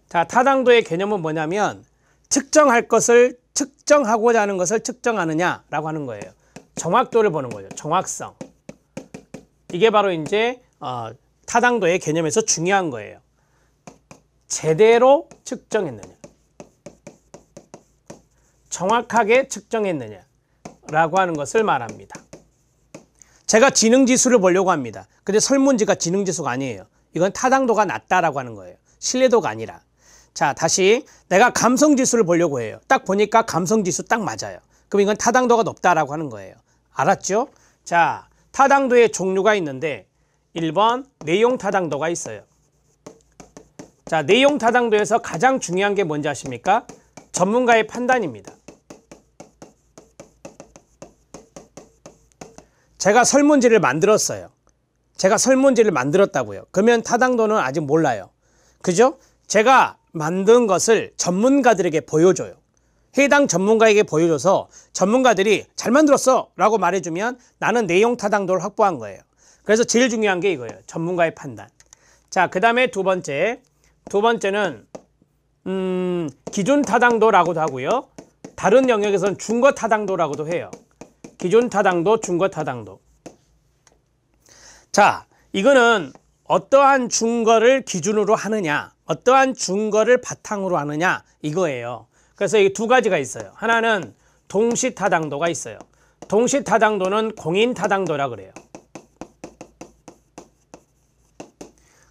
자, 타당도의 개념은 뭐냐면 측정할 것을 측정하고자 하는 것을 측정하느냐라고 하는 거예요. 정확도를 보는 거죠. 정확성. 이게 바로 이제 타당도의 개념에서 중요한 거예요. 제대로 측정했느냐, 정확하게 측정했느냐라고 하는 것을 말합니다. 제가 지능지수를 보려고 합니다. 근데 설문지가 지능지수가 아니에요. 이건 타당도가 낮다라고 하는 거예요. 신뢰도가 아니라. 자, 다시 내가 감성지수를 보려고 해요. 딱 보니까 감성지수 딱 맞아요. 그럼 이건 타당도가 높다라고 하는 거예요. 알았죠? 자, 타당도의 종류가 있는데 1번 내용 타당도가 있어요. 자, 내용 타당도에서 가장 중요한 게 뭔지 아십니까? 전문가의 판단입니다. 제가 설문지를 만들었어요. 제가 설문지를 만들었다고요. 그러면 타당도는 아직 몰라요. 그죠? 제가 만든 것을 전문가들에게 보여줘요. 해당 전문가에게 보여줘서 전문가들이 잘 만들었어 라고 말해주면 나는 내용 타당도를 확보한 거예요. 그래서 제일 중요한 게 이거예요. 전문가의 판단. 자, 그 다음에 두 번째는 기준 타당도라고도 하고요. 다른 영역에서는 중거 타당도라고도 해요. 기준 타당도, 중거 타당도. 자, 이거는 어떠한 중거를 기준으로 하느냐, 어떠한 중거를 바탕으로 하느냐 이거예요. 그래서 이 두 가지가 있어요. 하나는 동시 타당도가 있어요. 동시 타당도는 공인 타당도라 그래요.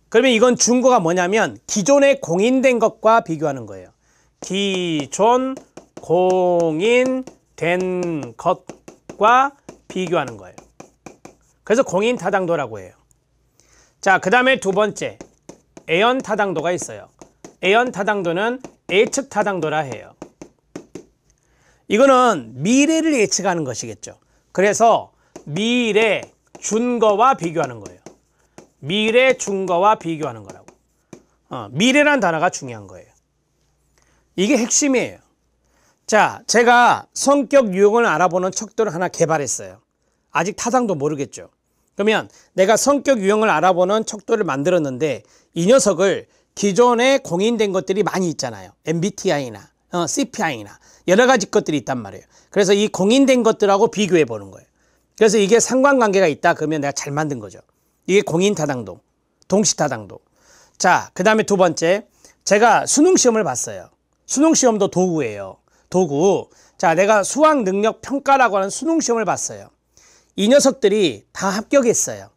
그러면 이건 중거가 뭐냐면 기존에 공인된 것과 비교하는 거예요. 기존 공인된 것과 비교하는 거예요. 그래서 공인 타당도라고 해요. 자, 그 다음에 두 번째 애연 타당도가 있어요. 애연 타당도는 예측 타당도라 해요. 이거는 미래를 예측하는 것이겠죠. 그래서 미래 준거와 비교하는 거예요. 미래 준거와 비교하는 거라고. 미래란 단어가 중요한 거예요. 이게 핵심이에요. 자, 제가 성격 유형을 알아보는 척도를 하나 개발했어요. 아직 타당도 모르겠죠. 그러면 내가 성격 유형을 알아보는 척도를 만들었는데 이 녀석을 기존에 공인된 것들이 많이 있잖아요. MBTI나 CPI나 여러 가지 것들이 있단 말이에요. 그래서 이 공인된 것들하고 비교해 보는 거예요. 그래서 이게 상관관계가 있다 그러면 내가 잘 만든 거죠. 이게 공인 타당도, 동시 타당도. 자, 그 다음에 두 번째, 제가 수능 시험을 봤어요. 수능 시험도 도구예요. 도구. 자, 내가 수학 능력 평가라고 하는 수능 시험을 봤어요. 이 녀석들이 다 합격했어요.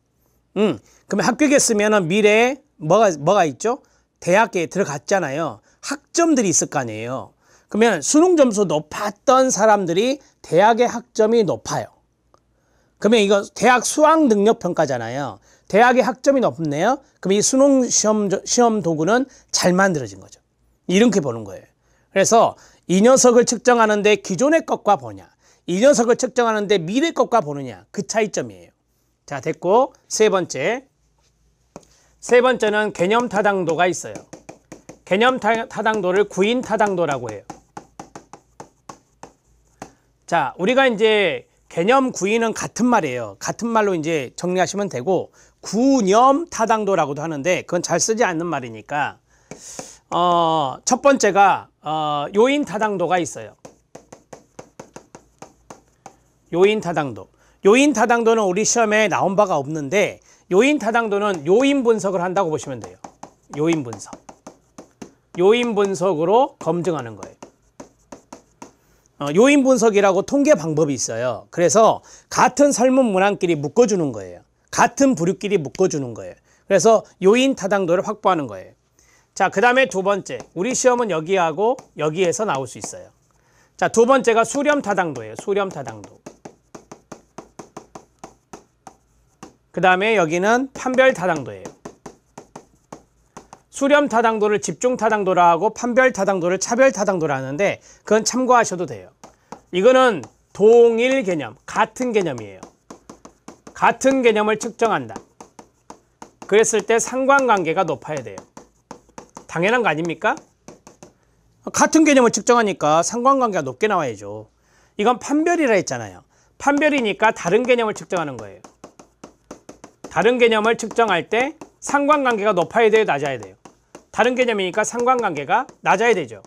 그러면 합격했으면 미래에 뭐가 있죠? 대학에 들어갔잖아요. 학점들이 있을 거 아니에요. 그러면 수능 점수 높았던 사람들이 대학의 학점이 높아요. 그러면 이거 대학 수학 능력 평가잖아요. 대학의 학점이 높네요. 그럼 이 수능 시험 도구는 잘 만들어진 거죠. 이렇게 보는 거예요. 그래서 이 녀석을 측정하는데 기존의 것과 보냐, 이 녀석을 측정하는데 미래 것과 보느냐, 그 차이점이에요. 자, 됐고 세 번째는 개념 타당도가 있어요. 개념 타당도를 구인 타당도라고 해요. 자, 우리가 이제 개념 구인은 같은 말이에요. 같은 말로 이제 정리하시면 되고, 구념 타당도라고도 하는데 그건 잘 쓰지 않는 말이니까 첫 번째가 요인 타당도가 있어요. 요인 타당도. 요인 타당도는 우리 시험에 나온 바가 없는데 요인 타당도는 요인 분석을 한다고 보시면 돼요. 요인 분석. 요인 분석으로 검증하는 거예요. 요인 분석이라고 통계 방법이 있어요. 그래서 같은 설문 문항끼리 묶어주는 거예요. 같은 부류끼리 묶어주는 거예요. 그래서 요인 타당도를 확보하는 거예요. 자, 그 다음에 두 번째. 우리 시험은 여기하고 여기에서 나올 수 있어요. 자, 두 번째가 수렴 타당도예요. 수렴 타당도. 그 다음에 여기는 판별 타당도예요. 수렴 타당도를 집중 타당도라 하고 판별 타당도를 차별 타당도라 하는데 그건 참고하셔도 돼요. 이거는 동일 개념, 같은 개념이에요. 같은 개념을 측정한다. 그랬을 때 상관관계가 높아야 돼요. 당연한 거 아닙니까? 같은 개념을 측정하니까 상관관계가 높게 나와야죠. 이건 판별이라 했잖아요. 판별이니까 다른 개념을 측정하는 거예요. 다른 개념을 측정할 때 상관관계가 높아야 돼요, 낮아야 돼요? 다른 개념이니까 상관관계가 낮아야 되죠.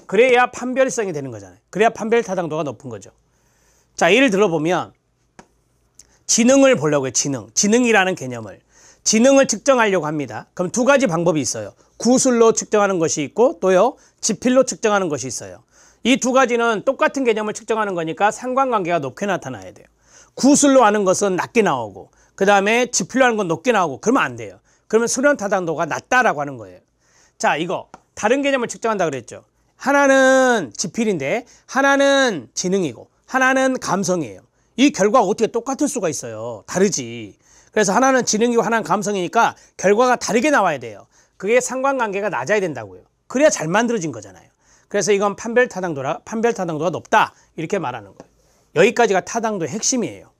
그래야 판별성이 되는 거잖아요. 그래야 판별 타당도가 높은 거죠. 자, 예를 들어보면 지능을 보려고 해요. 지능이라는 개념을. 지능을 측정하려고 합니다. 그럼 두 가지 방법이 있어요. 구술로 측정하는 것이 있고 또요 지필로 측정하는 것이 있어요. 이 두 가지는 똑같은 개념을 측정하는 거니까 상관관계가 높게 나타나야 돼요. 구술로 하는 것은 낮게 나오고 그 다음에 지필로 하는 건 높게 나오고 그러면 안 돼요. 그러면 수련 타당도가 낮다라고 하는 거예요. 자, 이거 다른 개념을 측정한다 그랬죠. 하나는 지필인데 하나는 지능이고 하나는 감성이에요. 이 결과가 어떻게 똑같을 수가 있어요. 다르지. 그래서 하나는 지능이고 하나는 감성이니까 결과가 다르게 나와야 돼요. 그게 상관관계가 낮아야 된다고요. 그래야 잘 만들어진 거잖아요. 그래서 이건 판별 타당도가 높다 이렇게 말하는 거예요. 여기까지가 타당도의 핵심이에요.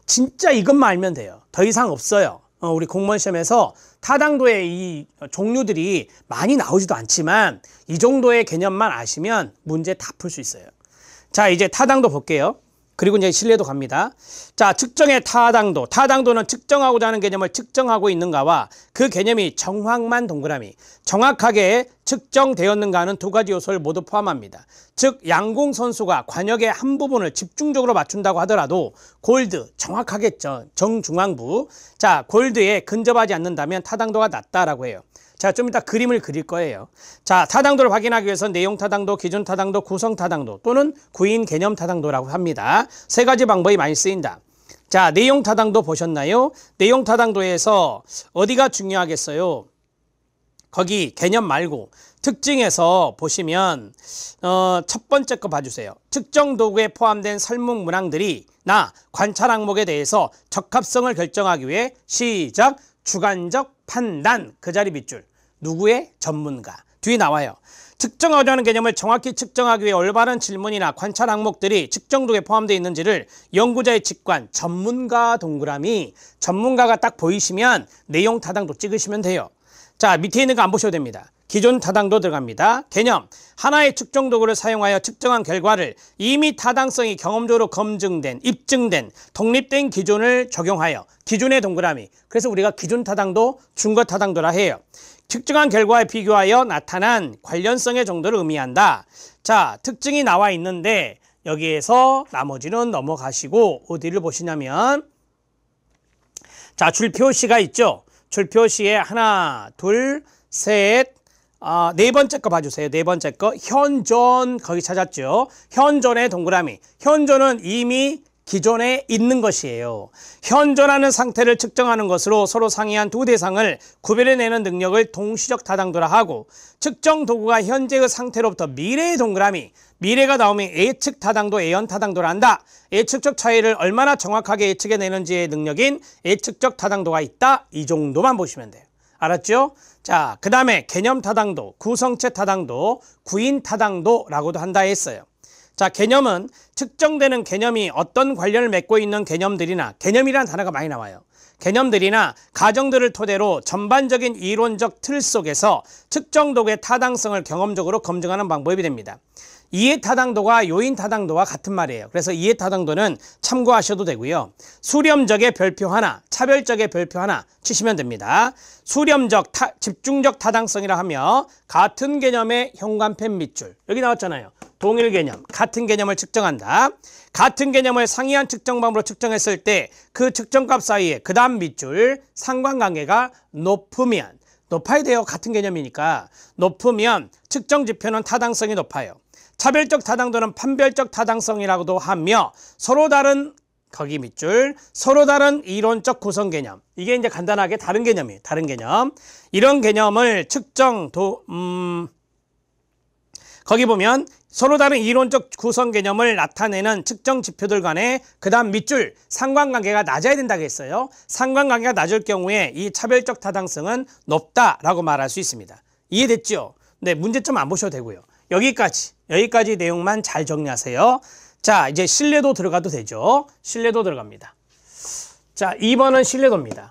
진짜 이것만 알면 돼요. 더 이상 없어요. 우리 공무원 시험에서 타당도의 이 종류들이 많이 나오지도 않지만 이 정도의 개념만 아시면 문제 다 풀 수 있어요. 자, 이제 타당도 볼게요. 그리고 이제 신뢰도 갑니다. 자, 측정의 타당도. 타당도는 측정하고자 하는 개념을 측정하고 있는가와 그 개념이 정확만 동그라미 정확하게 측정되었는가 하는 두 가지 요소를 모두 포함합니다. 즉 양궁 선수가 관역의 한 부분을 집중적으로 맞춘다고 하더라도 골드 정확하겠죠. 정중앙부. 자, 골드에 근접하지 않는다면 타당도가 낮다라고 해요. 자, 좀 이따 그림을 그릴 거예요. 자, 타당도를 확인하기 위해서 내용 타당도, 기준 타당도, 구성 타당도 또는 구인 개념 타당도라고 합니다. 세 가지 방법이 많이 쓰인다. 자, 내용 타당도 보셨나요? 내용 타당도에서 어디가 중요하겠어요? 거기 개념 말고 특징에서 보시면 첫 번째 거 봐주세요. 측정 도구에 포함된 설문 문항들이 나 관찰 항목에 대해서 적합성을 결정하기 위해 시작 주관적 판단 그 자리 밑줄 누구의 전문가 뒤에 나와요. 측정하고자 하는 개념을 정확히 측정하기 위해 올바른 질문이나 관찰 항목들이 측정 도구에 포함되어 있는지를 연구자의 직관 전문가 동그라미 전문가가 딱 보이시면 내용 타당도 찍으시면 돼요. 자, 밑에 있는 거 안 보셔도 됩니다. 기존 타당도 들어갑니다. 개념 하나의 측정 도구를 사용하여 측정한 결과를 이미 타당성이 경험적으로 검증된 입증된 독립된 기준을 적용하여 기준의 동그라미 그래서 우리가 기준 타당도 준거 타당도라 해요. 측정한 결과에 비교하여 나타난 관련성의 정도를 의미한다. 자, 특징이 나와 있는데 여기에서 나머지는 넘어가시고 어디를 보시냐면 자, 줄표시가 있죠. 줄표시에 하나 둘 셋 네 번째 거 봐주세요. 네 번째 거 현존 거기 찾았죠. 현존의 동그라미 현존은 이미 기존에 있는 것이에요. 현존하는 상태를 측정하는 것으로 서로 상이한 두 대상을 구별해내는 능력을 동시적 타당도라 하고 측정 도구가 현재의 상태로부터 미래의 동그라미 미래가 나오면 예측 타당도 예언 타당도라 한다. 예측적 차이를 얼마나 정확하게 예측해내는지의 능력인 예측적 타당도가 있다. 이 정도만 보시면 돼요. 알았죠? 자, 그 다음에 개념 타당도, 구성체 타당도, 구인 타당도라고도 한다 했어요. 자, 개념은 측정되는 개념이 어떤 관련을 맺고 있는 개념들이나 개념이라는 단어가 많이 나와요. 개념들이나 가정들을 토대로 전반적인 이론적 틀 속에서 측정 도구의 타당성을 경험적으로 검증하는 방법이 됩니다. 이해 타당도가 요인 타당도와 같은 말이에요. 그래서 이해 타당도는 참고하셔도 되고요. 수렴적의 별표 하나, 차별적의 별표 하나 치시면 됩니다. 수렴적, 집중적 타당성이라 하며 같은 개념의 현관펜 밑줄 여기 나왔잖아요. 동일 개념, 같은 개념을 측정한다. 같은 개념을 상이한 측정 방법으로 측정했을 때 그 측정값 사이에 그 다음 밑줄 상관관계가 높으면 높아야 돼요. 같은 개념이니까 높으면 측정 지표는 타당성이 높아요. 차별적 타당도는 판별적 타당성이라고도 하며 서로 다른 거기 밑줄 서로 다른 이론적 구성 개념 이게 이제 간단하게 다른 개념이에요. 다른 개념 이런 개념을 거기 보면 서로 다른 이론적 구성 개념을 나타내는 측정 지표들 간에 그 다음 밑줄 상관관계가 낮아야 된다고 했어요. 상관관계가 낮을 경우에 이 차별적 타당성은 높다라고 말할 수 있습니다. 이해됐죠? 네, 문제점 안 보셔도 되고요. 여기까지 내용만 잘 정리하세요. 자, 이제 신뢰도 들어가도 되죠. 신뢰도 들어갑니다. 자, 2번은 신뢰도입니다.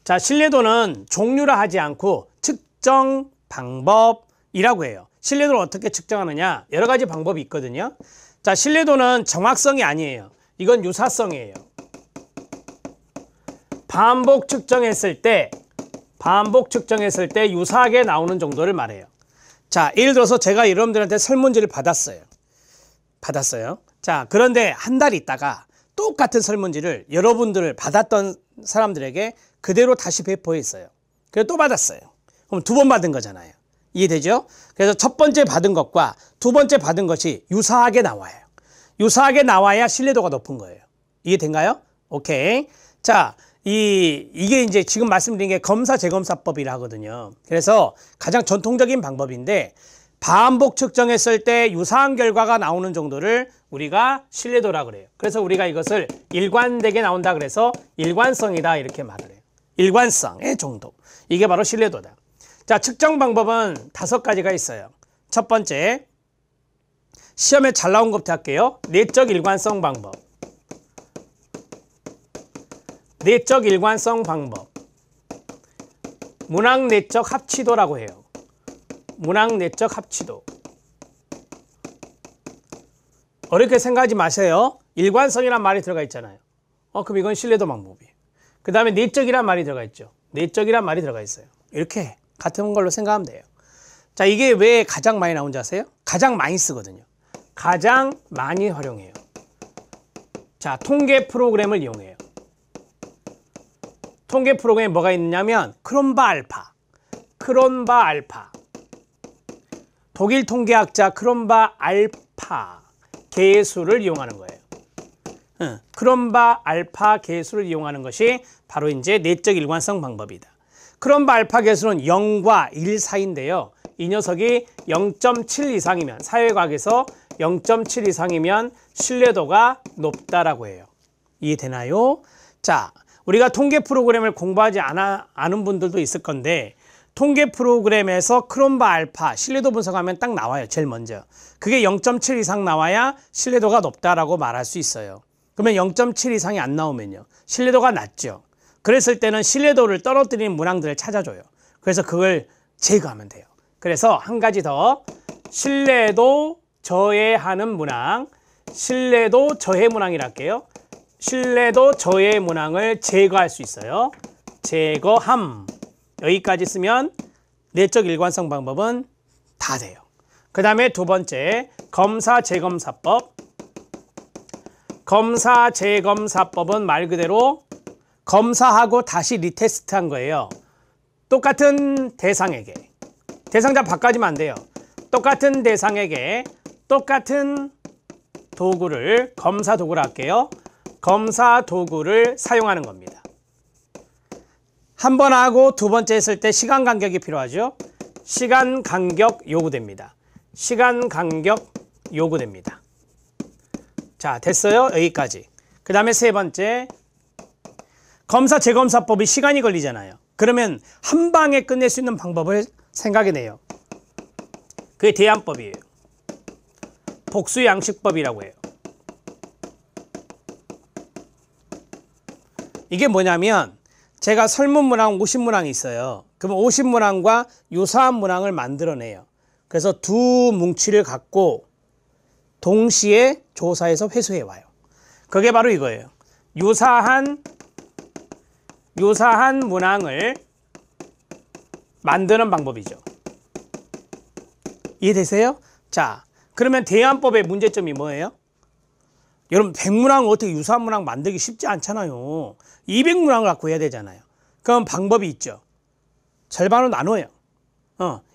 자, 신뢰도는 종류라 하지 않고 측정 방법이라고 해요. 신뢰도를 어떻게 측정하느냐? 여러 가지 방법이 있거든요. 자, 신뢰도는 정확성이 아니에요. 이건 유사성이에요. 반복 측정했을 때 반복 측정했을 때 유사하게 나오는 정도를 말해요. 자, 예를 들어서 제가 여러분들한테 설문지를 받았어요. 자, 그런데 한 달 있다가 똑같은 설문지를 여러분들 받았던 사람들에게 그대로 다시 배포했어요. 그래서 또 받았어요. 그럼 두 번 받은 거잖아요. 이해되죠? 그래서 첫 번째 받은 것과 두 번째 받은 것이 유사하게 나와요. 유사하게 나와야 신뢰도가 높은 거예요. 이해된가요? 오케이. 자, 이게 이제 지금 말씀드린 게 검사 재검사법이라 하거든요. 그래서 가장 전통적인 방법인데 반복 측정했을 때 유사한 결과가 나오는 정도를 우리가 신뢰도라 그래요. 그래서 우리가 이것을 일관되게 나온다 그래서 일관성이다 이렇게 말을 해요. 일관성의 정도. 이게 바로 신뢰도다. 자, 측정 방법은 5가지가 있어요. 첫 번째, 시험에 잘 나온 것부터 할게요. 내적 일관성 방법. 내적 일관성 방법. 문항 내적 합치도라고 해요. 문항 내적 합치도. 어렵게 생각하지 마세요. 일관성이란 말이 들어가 있잖아요. 그럼 이건 신뢰도 방법이에요. 그 다음에 내적이란 말이 들어가 있죠. 내적이란 말이 들어가 있어요. 이렇게 같은 걸로 생각하면 돼요. 자, 이게 왜 가장 많이 나온지 아세요? 가장 많이 쓰거든요. 가장 많이 활용해요. 자, 통계 프로그램을 이용해요. 통계 프로그램에 뭐가 있냐면 크론바 알파, 크론바 알파. 독일 통계학자 크론바 알파 계수를 이용하는 거예요. 크론바 알파 계수를 이용하는 것이 바로 이제 내적 일관성 방법이다. 크론바 알파 계수는 0과 1 사이인데요. 이 녀석이 0.7 이상이면, 사회과학에서 0.7 이상이면 신뢰도가 높다라고 해요. 이해되나요? 자, 우리가 통계 프로그램을 공부하지 않은 분들도 있을 건데 통계 프로그램에서 크론바 알파 신뢰도 분석하면 딱 나와요. 제일 먼저. 그게 0.7 이상 나와야 신뢰도가 높다라고 말할 수 있어요. 그러면 0.7 이상이 안 나오면요. 신뢰도가 낮죠. 그랬을 때는 신뢰도를 떨어뜨리는 문항들을 찾아줘요. 그래서 그걸 제거하면 돼요. 그래서 한 가지 더, 신뢰도 저해하는 문항, 신뢰도 저해 문항이라 할게요. 신뢰도 저해 문항을 제거할 수 있어요. 제거함. 여기까지 쓰면 내적 일관성 방법은 다 돼요. 그 다음에 두 번째, 검사 재검사법. 검사 재검사법은 말 그대로 검사하고 다시 리테스트한 거예요. 똑같은 대상에게, 대상자 바꿔주면 안 돼요. 똑같은 대상에게 똑같은 도구를, 검사 도구를 할게요. 검사 도구를 사용하는 겁니다. 한 번 하고 두 번째 했을 때 시간 간격이 필요하죠. 시간 간격 요구됩니다. 시간 간격 요구됩니다. 자, 됐어요? 여기까지. 그 다음에 세 번째, 검사 재검사법이 시간이 걸리잖아요. 그러면 한 방에 끝낼 수 있는 방법을 생각해내요. 그게 대안법이에요. 복수양식법이라고 해요. 이게 뭐냐면 제가 설문문항 50문항이 있어요. 그럼 50문항과 유사한 문항을 만들어내요. 그래서 두 뭉치를 갖고 동시에 조사해서 회수해 와요. 그게 바로 이거예요. 유사한 문항을 만드는 방법이죠. 이해되세요? 자, 그러면 대안법의 문제점이 뭐예요? 여러분, 100문항을 어떻게 유사한 문항 만들기 쉽지 않잖아요. 200문항을 갖고 해야 되잖아요. 그럼 방법이 있죠. 절반으로 나눠요.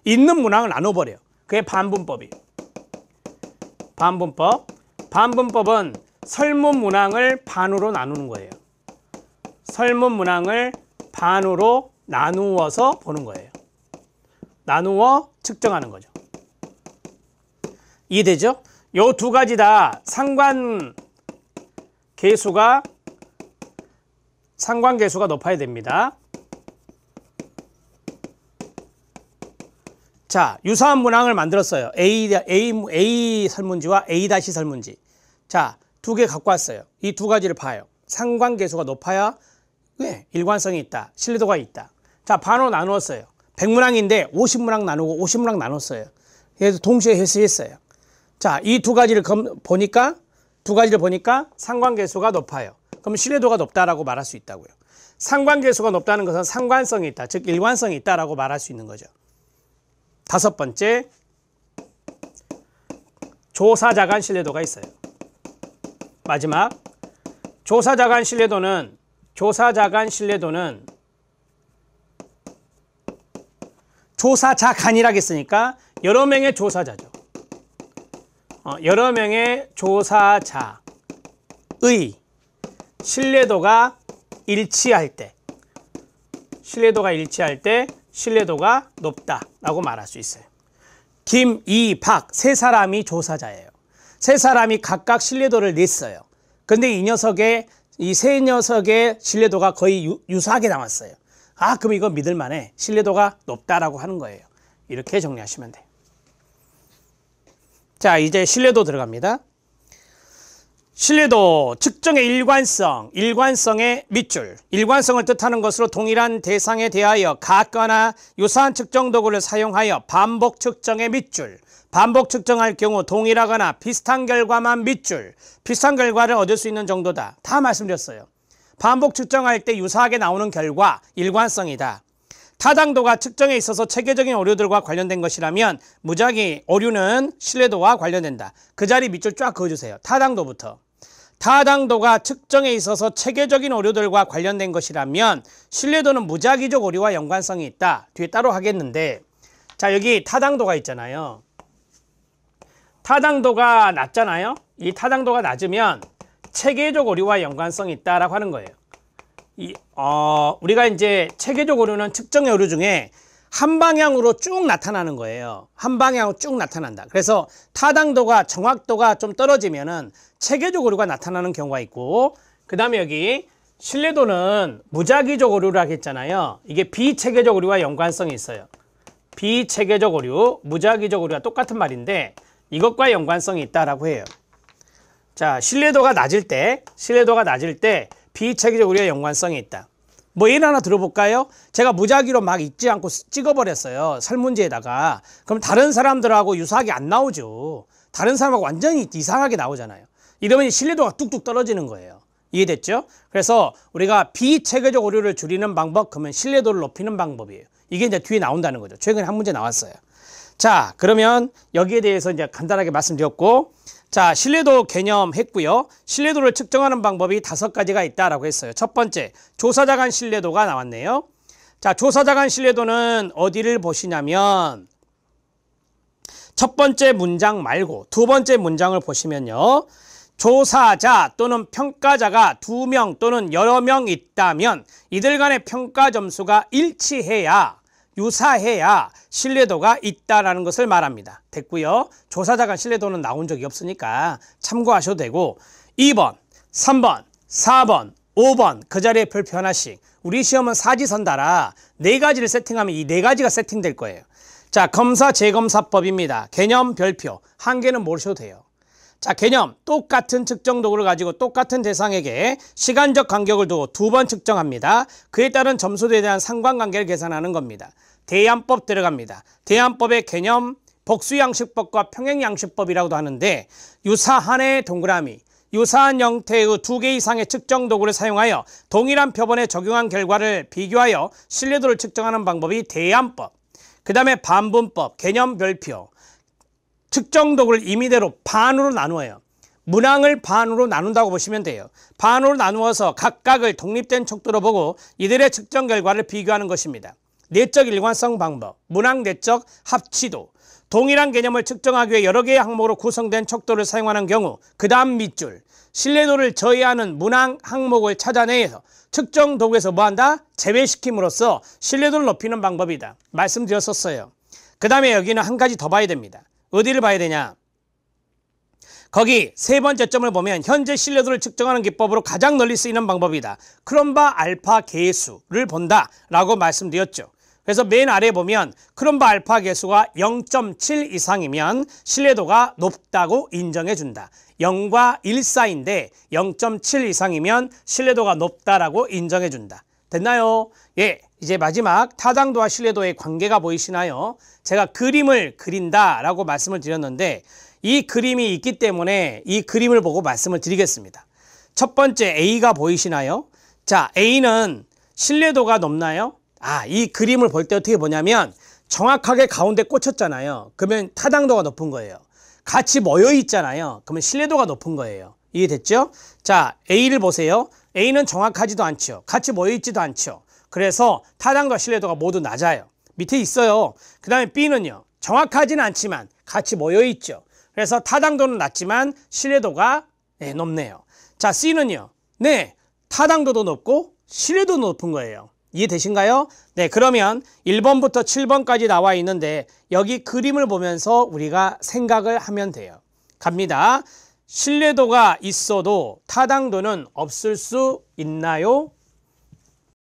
있는 문항을 나눠버려요. 그게 반분법이에요. 반분법. 반분법은 설문 문항을 반으로 나누는 거예요. 설문 문항을 반으로 나누어서 보는 거예요. 나누어 측정하는 거죠. 이해되죠? 요 두 가지 다 상관계수가 높아야 됩니다. 자, 유사한 문항을 만들었어요. A 설문지와 A 다시 설문지. 자, 두 개 갖고 왔어요. 이 두 가지를 봐요. 상관계수가 높아야 일관성이 있다. 신뢰도가 있다. 자, 반으로 나누었어요. 100문항인데 50문항 나누고 50문항 나눴어요. 그래서 동시에 회수했어요. 자, 이 두 가지를 보니까 상관계수가 높아요. 그럼 신뢰도가 높다라고 말할 수 있다고요. 상관계수가 높다는 것은 상관성이 있다, 즉 일관성이 있다라고 말할 수 있는 거죠. 다섯 번째, 조사자간 신뢰도가 있어요. 마지막, 조사자간 신뢰도는 조사자간이라고 했으니까 여러 명의 조사자죠. 여러 명의 조사자의 신뢰도가 일치할 때 신뢰도가 높다라고 말할 수 있어요. 김, 이, 박 세 사람이 조사자예요. 세 사람이 각각 신뢰도를 냈어요. 근데 이 세 녀석의 신뢰도가 거의 유사하게 나왔어요. 아, 그럼 이거 믿을만해. 신뢰도가 높다라고 하는 거예요. 이렇게 정리하시면 돼요. 자, 이제 신뢰도 들어갑니다. 신뢰도, 측정의 일관성의 밑줄. 일관성을 뜻하는 것으로 동일한 대상에 대하여 같거나 유사한 측정 도구를 사용하여 반복 측정의 밑줄. 반복 측정할 경우 동일하거나 비슷한 결과만 밑줄. 비슷한 결과를 얻을 수 있는 정도다. 다 말씀드렸어요. 반복 측정할 때 유사하게 나오는 결과, 일관성이다. 타당도가 측정에 있어서 체계적인 오류들과 관련된 것이라면 무작위 오류는 신뢰도와 관련된다. 그 자리 밑줄 쫙 그어주세요. 타당도부터. 타당도가 측정에 있어서 체계적인 오류들과 관련된 것이라면 신뢰도는 무작위적 오류와 연관성이 있다. 뒤에 따로 하겠는데, 자, 여기 타당도가 있잖아요. 타당도가 낮잖아요. 이 타당도가 낮으면 체계적 오류와 연관성이 있다라고 하는 거예요. 우리가 이제 체계적 오류는 측정의 오류 중에 한 방향으로 쭉 나타나는 거예요. 한 방향으로 쭉 나타난다. 그래서 타당도가, 정확도가 좀 떨어지면은 체계적 오류가 나타나는 경우가 있고, 그 다음에 여기 신뢰도는 무작위적 오류라고 했잖아요. 이게 비체계적 오류와 연관성이 있어요. 비체계적 오류, 무작위적 오류가 똑같은 말인데 이것과 연관성이 있다라고 해요. 자, 신뢰도가 낮을 때 비체계적 오류와 연관성이 있다. 뭐 예를 하나 들어볼까요? 제가 무작위로 막 읽지 않고 찍어버렸어요. 설문지에다가. 그럼 다른 사람들하고 유사하게 안 나오죠. 다른 사람하고 완전히 이상하게 나오잖아요. 이러면 신뢰도가 뚝뚝 떨어지는 거예요. 이해됐죠? 그래서 우리가 비체계적 오류를 줄이는 방법, 그러면 신뢰도를 높이는 방법이에요. 이게 이제 뒤에 나온다는 거죠. 최근에 한 문제 나왔어요. 자, 그러면 여기에 대해서 이제 간단하게 말씀드렸고, 자, 신뢰도 개념 했고요. 신뢰도를 측정하는 방법이 5가지가 있다라고 했어요. 첫 번째, 조사자 간 신뢰도가 나왔네요. 자, 조사자 간 신뢰도는 어디를 보시냐면 첫 번째 문장 말고 두 번째 문장을 보시면요. 조사자 또는 평가자가 2명 또는 여러 명 있다면 이들 간의 평가 점수가 일치해야, 유사해야 신뢰도가 있다라는 것을 말합니다. 됐고요. 조사자 간 신뢰도는 나온 적이 없으니까 참고하셔도 되고, 2번, 3번, 4번, 5번 그 자리에 별표 하나씩. 우리 시험은 사지선다라 4가지를 세팅하면 이 4가지가 세팅될 거예요. 자, 검사 재검사법입니다. 개념 별표. 한 개는 모르셔도 돼요. 자, 개념. 똑같은 측정 도구를 가지고 똑같은 대상에게 시간적 간격을 두고 2번 측정합니다. 그에 따른 점수에 대한 상관관계를 계산하는 겁니다. 대안법 들어갑니다. 대안법의 개념, 복수양식법과 평행양식법이라고도 하는데, 유사한의 동그라미, 유사한 형태의 2개 이상의 측정 도구를 사용하여 동일한 표본에 적용한 결과를 비교하여 신뢰도를 측정하는 방법이 대안법. 그 다음에 반분법, 개념 별표. 측정 도구를 임의대로 반으로 나누어요. 문항을 반으로 나눈다고 보시면 돼요. 반으로 나누어서 각각을 독립된 척도로 보고 이들의 측정 결과를 비교하는 것입니다. 내적 일관성 방법, 문항 내적 합치도. 동일한 개념을 측정하기 위해 여러 개의 항목으로 구성된 척도를 사용하는 경우 그 다음 밑줄. 신뢰도를 저해하는 문항 항목을 찾아내서 측정 도구에서 뭐한다? 제외시킴으로써 신뢰도를 높이는 방법이다. 말씀드렸었어요. 그 다음에 여기는 한 가지 더 봐야 됩니다. 어디를 봐야 되냐? 거기 세 번째 점을 보면 현재 신뢰도를 측정하는 기법으로 가장 널리 쓰이는 방법이다. 크롬바 알파 계수를 본다 라고 말씀드렸죠. 그래서 맨 아래에 보면 크롬바 알파 계수가 0.7 이상이면 신뢰도가 높다고 인정해 준다. 0과 1 사이인데 0.7 이상이면 신뢰도가 높다라고 인정해 준다. 됐나요? 예, 이제 마지막 타당도와 신뢰도의 관계가 보이시나요? 제가 그림을 그린다라고 말씀을 드렸는데 이 그림이 있기 때문에 이 그림을 보고 말씀을 드리겠습니다. 첫 번째 A가 보이시나요? 자, A는 신뢰도가 높나요? 이 그림을 볼 때 어떻게 보냐면 정확하게 가운데 꽂혔잖아요. 그러면 타당도가 높은 거예요. 같이 모여 있잖아요. 그러면 신뢰도가 높은 거예요. 이해됐죠? 자, A를 보세요. A는 정확하지도 않죠. 같이 모여 있지도 않죠. 그래서 타당도와 신뢰도가 모두 낮아요. 밑에 있어요. 그 다음에 B는요. 정확하지는 않지만 같이 모여 있죠. 그래서 타당도는 낮지만 신뢰도가 높네요. 자, C는요. 네, 타당도도 높고 신뢰도도 높은 거예요. 이해되신가요? 네, 그러면 1번부터 7번까지 나와 있는데 여기 그림을 보면서 우리가 생각을 하면 돼요. 갑니다. 신뢰도가 있어도 타당도는 없을 수 있나요?